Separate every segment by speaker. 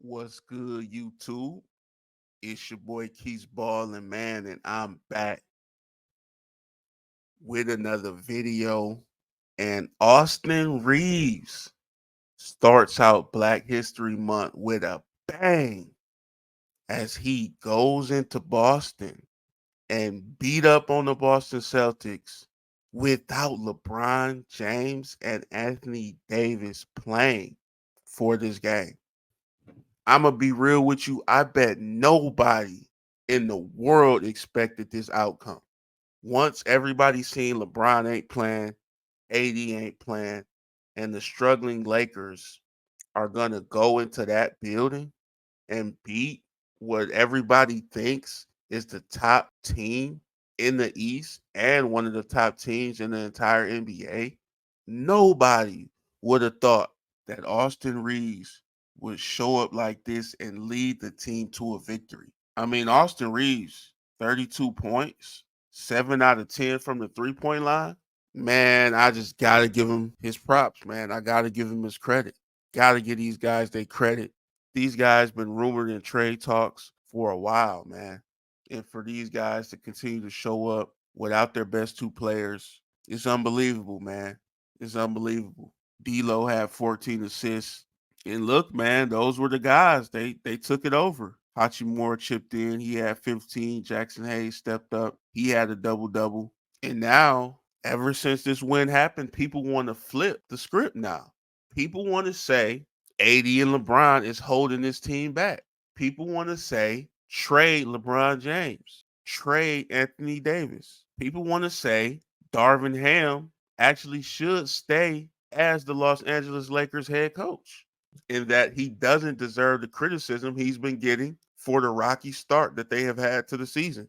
Speaker 1: What's good, YouTube? It's your boy Quisballinn, man, and I'm back with another video. And Austin Reeves starts out Black History Month with a bang as he goes into Boston and beat up on the Boston Celtics without LeBron James and Anthony Davis playing for this game. I'm gonna be real with you. I bet nobody in the world expected this outcome. Once everybody seen LeBron ain't playing, AD ain't playing, and the struggling Lakers are gonna go into that building and beat what everybody thinks is the top team in the East and one of the top teams in the entire NBA, nobody would have thought that Austin Reeves would show up like this and lead the team to a victory. I mean, Austin Reeves, 32 points, 7 out of 10 from the 3-point line. Man, I just got to give him his props, man. I got to give him his credit. Got to give these guys their credit. These guys been rumored in trade talks for a while, man. And for these guys to continue to show up without their best two players, it's unbelievable, man. It's unbelievable. D'Lo had 14 assists. And look, man, those were the guys. They took it over. Hachimura chipped in. He had 15. Jackson Hayes stepped up. He had a double-double. And now, ever since this win happened, people want to flip the script now. People want to say AD and LeBron is holding this team back. People want to say trade LeBron James, trade Anthony Davis. People want to say Darvin Ham actually should stay as the Los Angeles Lakers head coach, in that he doesn't deserve the criticism he's been getting for the rocky start that they have had to the season.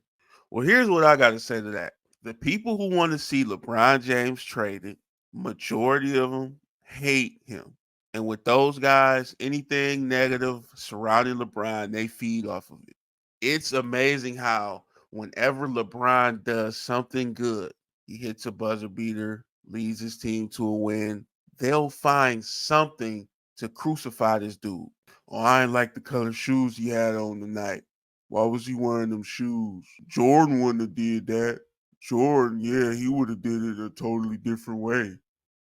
Speaker 1: Well, here's what I got to say to that. The people who want to see LeBron James traded, majority of them hate him. And with those guys, anything negative surrounding LeBron, they feed off of it. It's amazing how whenever LeBron does something good, he hits a buzzer beater, leads his team to a win, they'll find something to crucify this dude. Oh, I ain't like the color shoes he had on tonight. Why was he wearing them shoes? Jordan wouldn't have did that. Jordan, yeah, he would have did it a totally different way.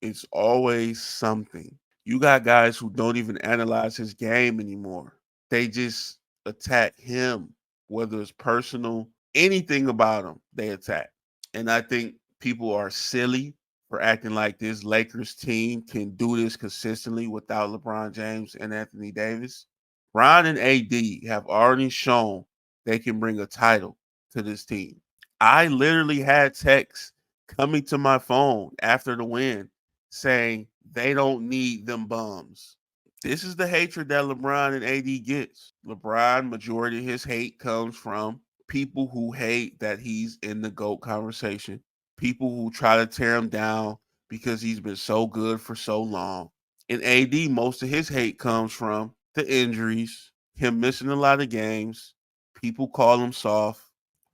Speaker 1: It's always something. You got guys who don't even analyze his game anymore. They just attack him, whether it's personal, anything about him, they attack. And I think people are silly for acting like this Lakers team can do this consistently without LeBron James and Anthony Davis. Bron and AD have already shown they can bring a title to this team. I literally had texts coming to my phone after the win saying they don't need them bums. This is the hatred that LeBron and AD gets. LeBron, majority of his hate comes from people who hate that he's in the GOAT conversation, people who try to tear him down because he's been so good for so long. And AD, most of his hate comes from the injuries, him missing a lot of games. People call him soft.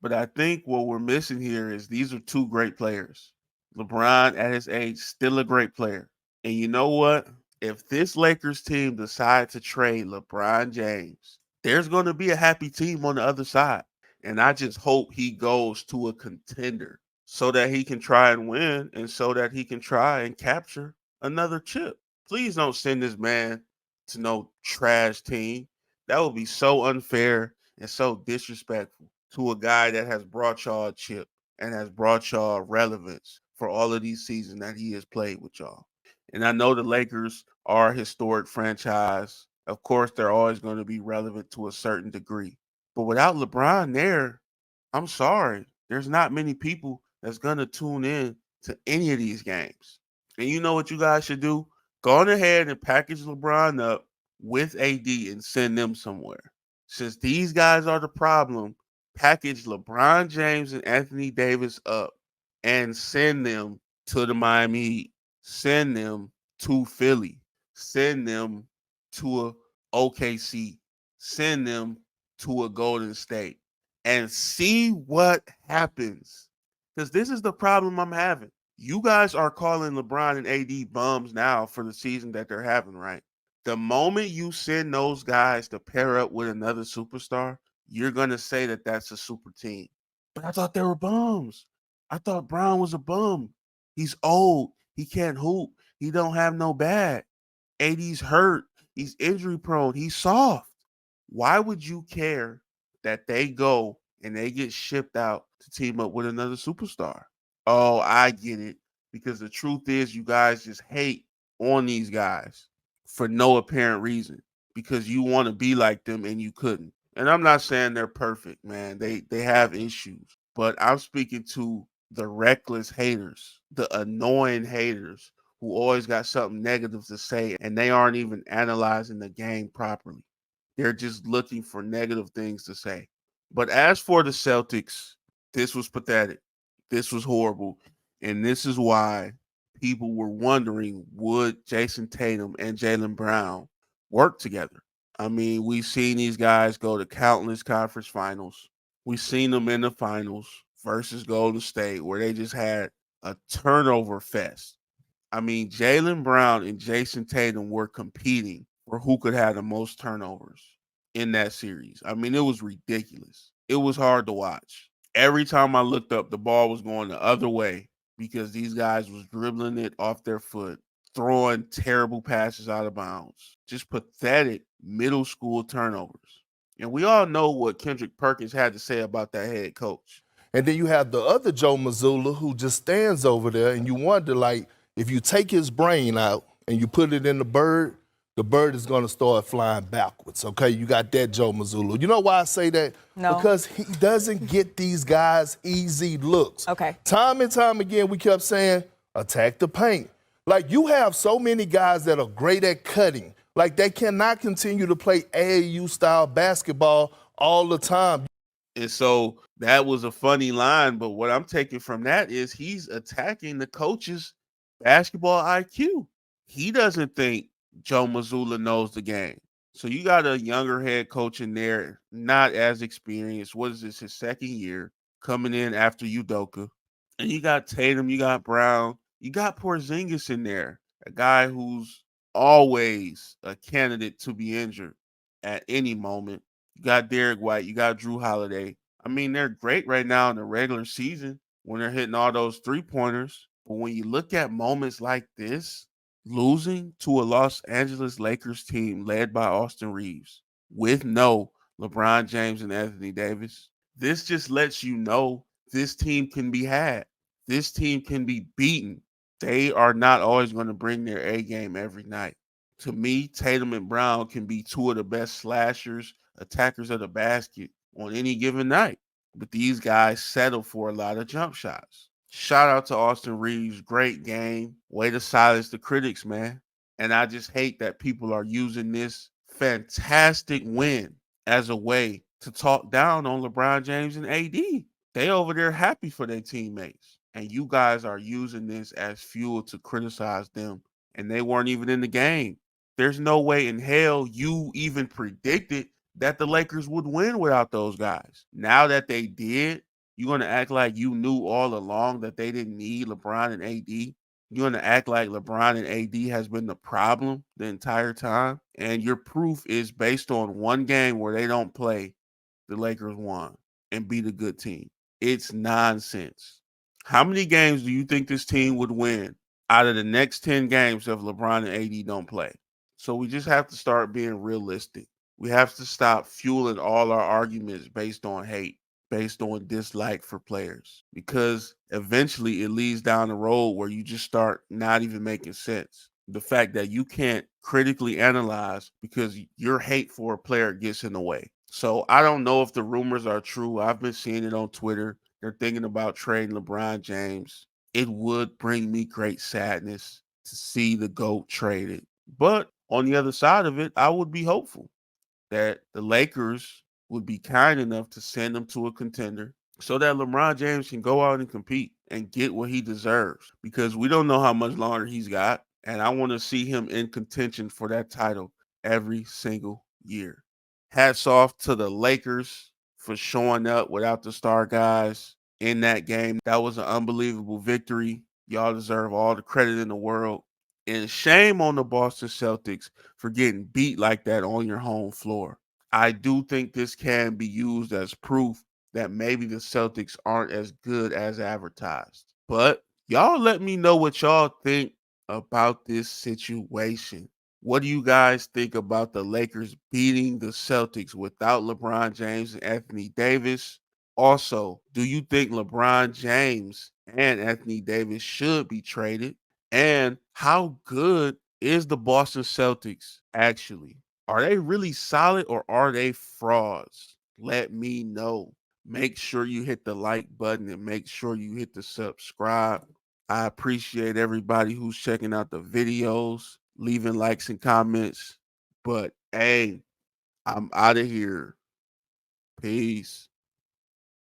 Speaker 1: But I think what we're missing here is these are two great players. LeBron, at his age, still a great player. And you know what? If this Lakers team decides to trade LeBron James, there's going to be a happy team on the other side. And I just hope he goes to a contender so that he can try and win and so that he can try and capture another chip. Please don't send this man to no trash team. That would be so unfair and so disrespectful to a guy that has brought y'all a chip and has brought y'all relevance for all of these seasons that he has played with y'all. And I know the Lakers are a historic franchise. Of course, they're always going to be relevant to a certain degree. But without LeBron there, I'm sorry. There's not many people that's going to tune in to any of these games. And you know what you guys should do? Go on ahead and package LeBron up with AD and send them somewhere. Since these guys are the problem, package LeBron James and Anthony Davis up and send them to the Miami Heat. Send them to Philly. Send them to a OKC. Send them to a Golden State and see what happens. Because this is the problem I'm having. You guys are calling LeBron and AD bums now for the season that they're having, right? The moment you send those guys to pair up with another superstar, you're gonna say that that's a super team. But I thought they were bums. I thought Brown was a bum. He's old. He can't hoop. He don't have no bag. AD's hurt. He's injury prone. He's soft. Why would you care that they go and they get shipped out to team up with another superstar? Oh, I get it. Because the truth is, you guys just hate on these guys for no apparent reason because you want to be like them and you couldn't. And I'm not saying they're perfect, man. They have issues, but I'm speaking to the reckless haters, the annoying haters who always got something negative to say and they aren't even analyzing the game properly. They're just looking for negative things to say. But as for the Celtics, this was pathetic. This was horrible. And this is why people were wondering would Jason Tatum and Jaylen Brown work together? I mean, we've seen these guys go to countless conference finals. We've seen them in the finals versus Golden State where they just had a turnover fest. I mean, Jaylen Brown and Jason Tatum were competing for who could have the most turnovers in that series. I mean, it was ridiculous. It was hard to watch. Every time I looked up, the ball was going the other way because these guys was dribbling it off their foot, throwing terrible passes out of bounds. Just pathetic middle school turnovers. And we all know what Kendrick Perkins had to say about that head coach.
Speaker 2: And then you have the other Joe Mazzulla who just stands over there, and you wonder, like, if you take his brain out and you put it in the bird is going to start flying backwards, okay? You got that Joe Mazzulla. You know why I say that?
Speaker 3: No.
Speaker 2: Because he doesn't get these guys easy looks.
Speaker 3: Okay.
Speaker 2: Time and time again, we kept saying, attack the paint. Like, you have so many guys that are great at cutting. Like, they cannot continue to play AAU-style basketball all the time.
Speaker 1: And so that was a funny line, but what I'm taking from that is he's attacking the coach's basketball IQ. He doesn't think Joe Mazzulla knows the game. So you got a younger head coach in there, not as experienced. What is this, his second year, coming in after Udoka. And you got Tatum, you got Brown, you got Porzingis in there, a guy who's always a candidate to be injured at any moment. You got Derek White, you got Drew Holiday. I mean, they're great right now in the regular season when they're hitting all those three pointers. But when you look at moments like this, losing to a Los Angeles Lakers team led by Austin Reeves with no LeBron James and Anthony Davis, this just lets you know this team can be had. This team can be beaten. They are not always going to bring their A game every night. To me, Tatum and Brown can be two of the best slashers, attackers of the basket on any given night. But these guys settle for a lot of jump shots. Shout out to Austin Reeves. Great game. Way to silence the critics, man. And I just hate that people are using this fantastic win as a way to talk down on LeBron James and AD. They over there happy for their teammates. And you guys are using this as fuel to criticize them. And they weren't even in the game. There's no way in hell you even predicted that the Lakers would win without those guys. Now that they did, you're going to act like you knew all along that they didn't need LeBron and AD. You're going to act like LeBron and AD has been the problem the entire time. And your proof is based on one game where they don't play, the Lakers won and beat a good team. It's nonsense. How many games do you think this team would win out of the next 10 games if LeBron and AD don't play? So we just have to start being realistic. We have to stop fueling all our arguments based on hate, based on dislike for players, because eventually it leads down the road where you just start not even making sense. The fact that you can't critically analyze because your hate for a player gets in the way. So I don't know if the rumors are true. I've been seeing it on Twitter. They're thinking about trading LeBron James. It would bring me great sadness to see the GOAT traded. But on the other side of it, I would be hopeful that the Lakers would be kind enough to send him to a contender so that LeBron James can go out and compete and get what he deserves, because we don't know how much longer he's got. And I want to see him in contention for that title every single year. Hats off to the Lakers for showing up without the star guys in that game. That was an unbelievable victory. Y'all deserve all the credit in the world. And shame on the Boston Celtics for getting beat like that on your home floor. I do think this can be used as proof that maybe the Celtics aren't as good as advertised. But y'all let me know what y'all think about this situation. What do you guys think about the Lakers beating the Celtics without LeBron James and Anthony Davis? Also, do you think LeBron James and Anthony Davis should be traded? And how good is the Boston Celtics actually? Are they really solid or are they frauds? Let me know. Make sure you hit the like button and make sure you hit the subscribe. I appreciate everybody who's checking out the videos, leaving likes and comments. But hey, I'm out of here. Peace.